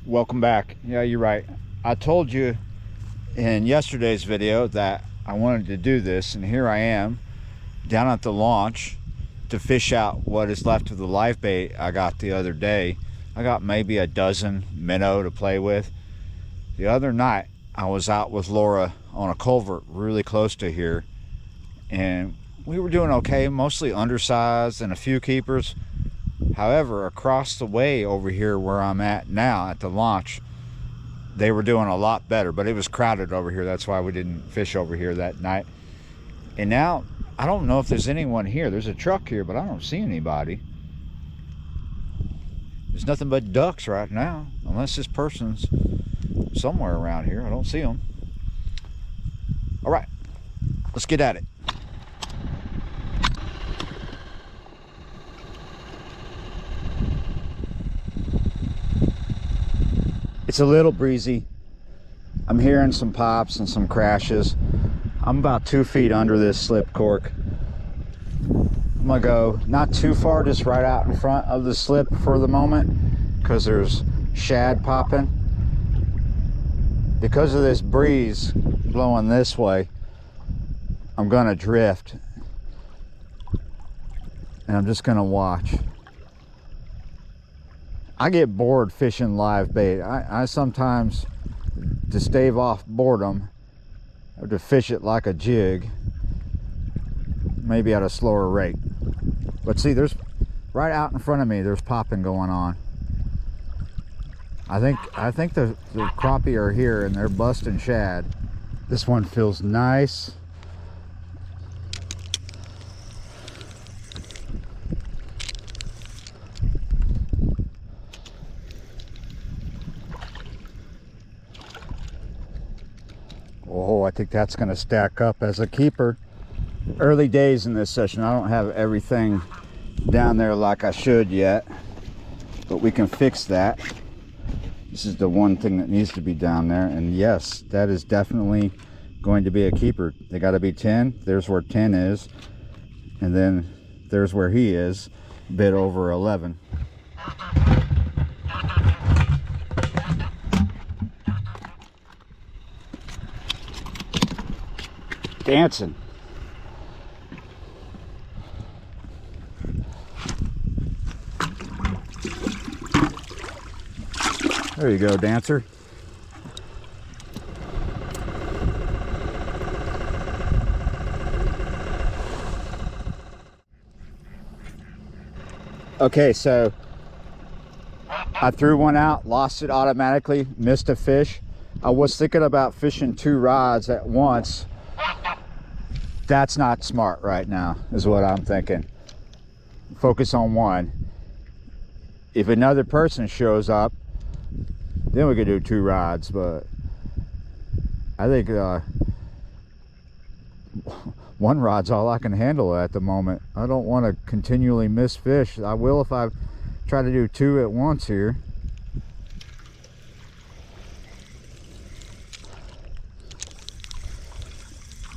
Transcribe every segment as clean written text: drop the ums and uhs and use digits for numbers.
Welcome back. Yeah, you're right. I told you in yesterday's video that I wanted to do this, and here I am down at the launch to fish out what is left of the live bait I got the other day. I got maybe a dozen minnow to play with. The other night I was out with Laura on a culvert really close to here, and we were doing okay, mostly undersized and a few keepers. However, across the way over here where I'm at now at the launch, they were doing a lot better, but it was crowded over here. That's why we didn't fish over here that night. And now I don't know if there's anyone here. There's a truck here, but I don't see anybody. There's nothing but ducks right now, unless this person's somewhere around here. I don't see them. All right, let's get at it. It's a little breezy. I'm hearing some pops and some crashes. I'm about 2 feet under this slip cork. I'm gonna go not too far, just right out in front of the slip for the moment, because there's shad popping. Because of this breeze blowing this way, I'm gonna drift, and I'm just gonna watch. I get bored fishing live bait. I sometimes, to stave off boredom, have to fish it like a jig, maybe at a slower rate. But see, there's right out in front of me, there's popping going on. I think the crappie are here and they're busting shad. This one feels nice. Oh, I think that's going to stack up as a keeper. Early days in this session. I don't have everything down there like I should yet, but we can fix that. This is the one thing that needs to be down there, and yes, that is definitely going to be a keeper. They got to be 10. There's where 10 is, and then there's where he is, a bit over 11. Dancing. There you go, dancer. Okay, so I threw one out, lost it automatically, missed a fish. I was thinking about fishing 2 rods at once. That's not smart right now, is what I'm thinking. Focus on one. If another person shows up, then we could do 2 rods, but I think 1 rod's all I can handle at the moment. I don't want to continually miss fish. I will if I try to do 2 at once here.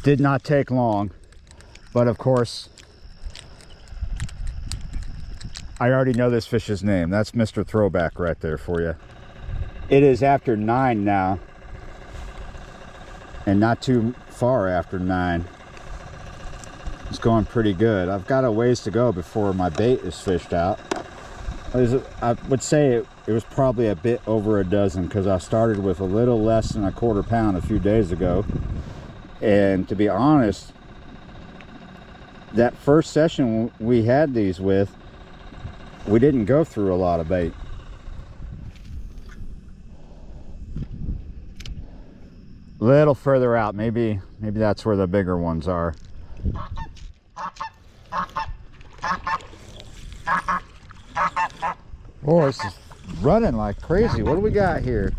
Did not take long, but of course I already know this fish's name. That's Mr. Throwback right there for you. It is after 9 now, and not too far after 9. It's going pretty good. I've got a ways to go before my bait is fished out. I would say it was probably a bit over a dozen, because I started with a little less than a quarter pound a few days ago. And to be honest, that first session we had these with, we didn't go through a lot of bait. A little further out, maybe that's where the bigger ones are. Oh, this is running like crazy. What do we got here?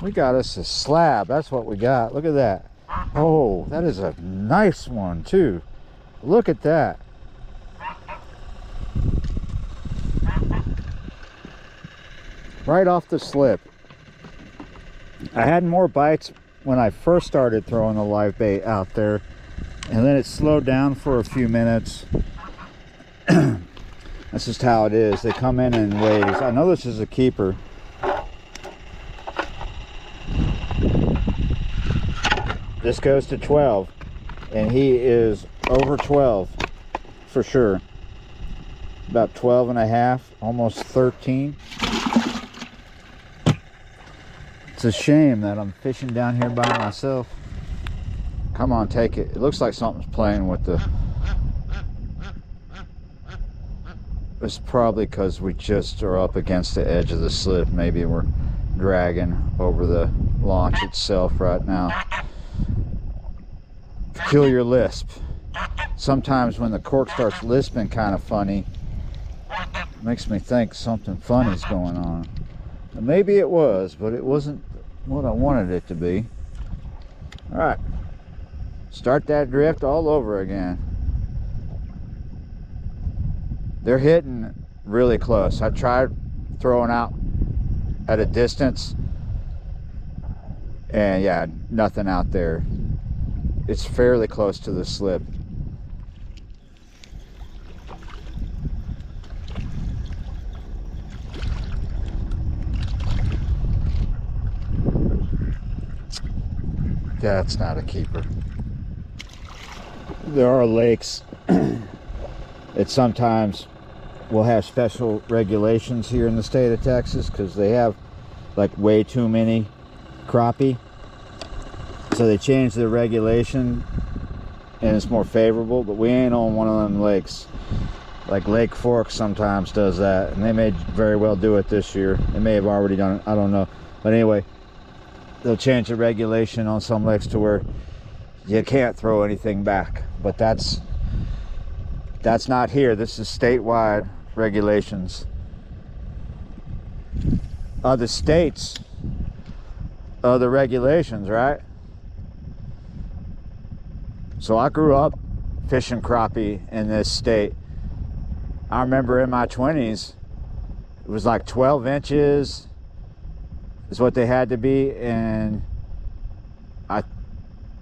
We got us a slab. That's what we got. Look at that. Oh, that is a nice one too. Look at that. Right off the slip. I had more bites when I first started throwing the live bait out there, and then it slowed down for a few minutes. That's just how it is. They come in waves. I know this is a keeper. this goes to 12, and he is over 12 for sure. About 12 and a half, almost 13. It's a shame that I'm fishing down here by myself. Come on, take it. It looks like something's playing with the... It's probably because we just are up against the edge of the slip. Maybe we're dragging over the launch itself right now. Peculiar lisp. Sometimes when the cork starts lisping kind of funny, it makes me think something funny's going on. And maybe it was, but it wasn't what I wanted it to be. All right, start that drift all over again. They're hitting really close. I tried throwing out at a distance, and yeah, nothing out there. It's fairly close to the slip. That's not a keeper. There are lakes that sometimes will have special regulations here in the state of Texas because they have like way too many crappie. So they changed the regulation and it's more favorable, but we ain't on one of them lakes. Like Lake Fork sometimes does that, and they may very well do it this year. They may have already done it, I don't know. But anyway, they'll change the regulation on some lakes to where you can't throw anything back. But that's not here. This is statewide regulations. Other states, other regulations, right? So I grew up fishing crappie in this state. I remember in my 20s, it was like 12 inches is what they had to be, and I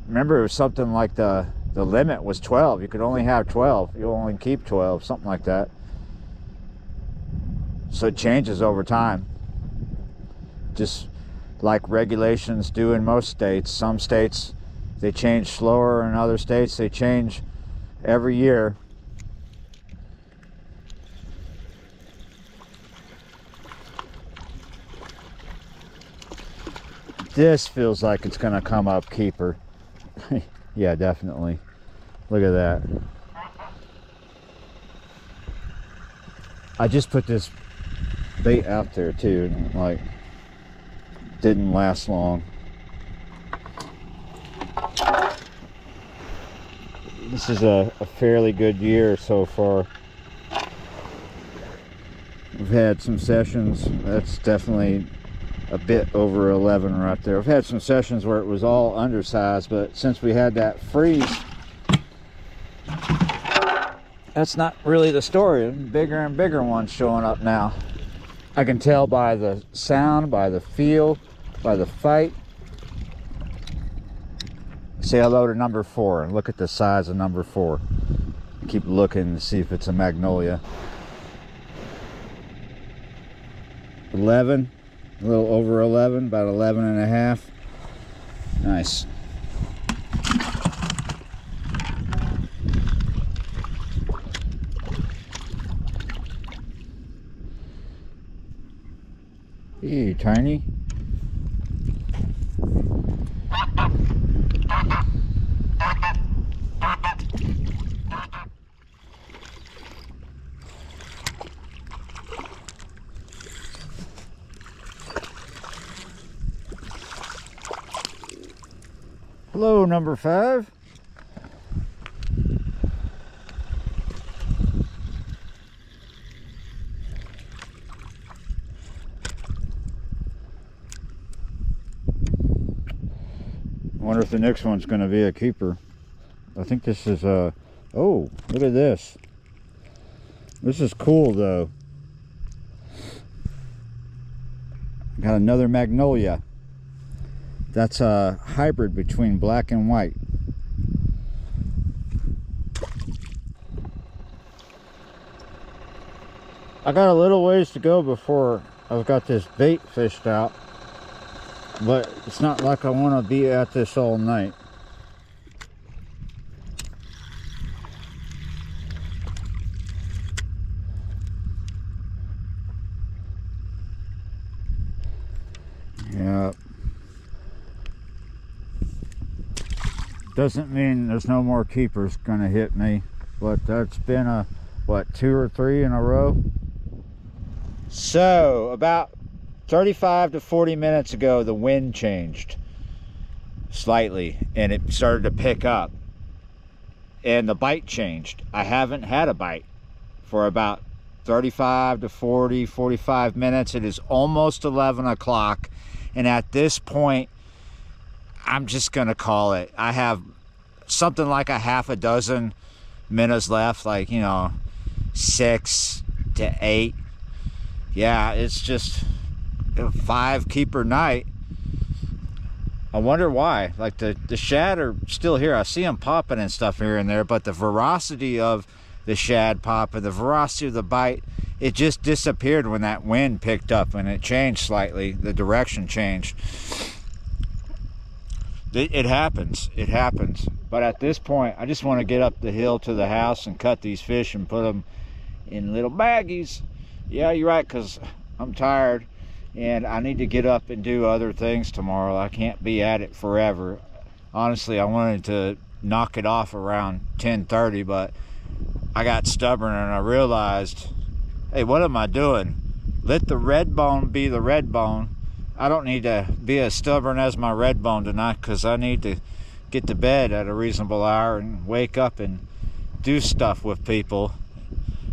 remember it was something like the limit was 12. You could only have 12. You only keep 12, something like that. So it changes over time, just like regulations do in most states. Some states they change slower, and other states they change every year. This feels like it's gonna come up keeper. Yeah, definitely. Look at that. I just put this bait out there too, and like didn't last long. This is a fairly good year so far. We've had some sessions, that's definitely a bit over 11 right there. I've had some sessions where it was all undersized, but since we had that freeze, that's not really the story. Bigger and bigger ones showing up now. I can tell by the sound, by the feel, by the fight. Say hello to number 4 and look at the size of number 4. Keep looking to see if it's a magnolia. 11. A little over 11, about 11 and a half. Nice. Ew, tiny. Hello, number 5. I wonder if the next one's going to be a keeper. I think this is a... Oh, look at this. This is cool, though. Got another magnolia. That's a hybrid between black and white. I got a little ways to go before I've got this bait fished out, but it's not like I want to be at this all night. Yeah. Doesn't mean there's no more keepers gonna hit me, but that's been a, what, 2 or 3 in a row? So about 35 to 40 minutes ago, the wind changed slightly and it started to pick up, and the bite changed. I haven't had a bite for about 35 to 45 minutes. It is almost 11 o'clock, and at this point I'm just gonna call it. I have something like a half a dozen minnows left, like, you know, 6 to 8. Yeah, it's just a 5 keeper night. I wonder why. Like the shad are still here. I see them popping and stuff here and there, but the veracity of the shad pop and the veracity of the bite, it just disappeared when that wind picked up and it changed slightly. The direction changed. It happens. It happens. But at this point, I just want to get up the hill to the house and cut these fish and put them in little baggies. Yeah, you're right, because I'm tired and I need to get up and do other things tomorrow. I can't be at it forever. Honestly, I wanted to knock it off around 10:30, but I got stubborn and I realized, hey, what am I doing? Let the red bone be the red bone. I don't need to be as stubborn as my red bone tonight, because I need to get to bed at a reasonable hour and wake up and do stuff with people.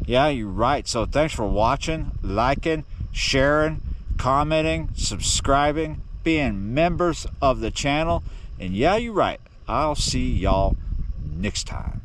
Yeah, you're right. So thanks for watching, liking, sharing, commenting, subscribing, being members of the channel. And yeah, you're right. I'll see y'all next time.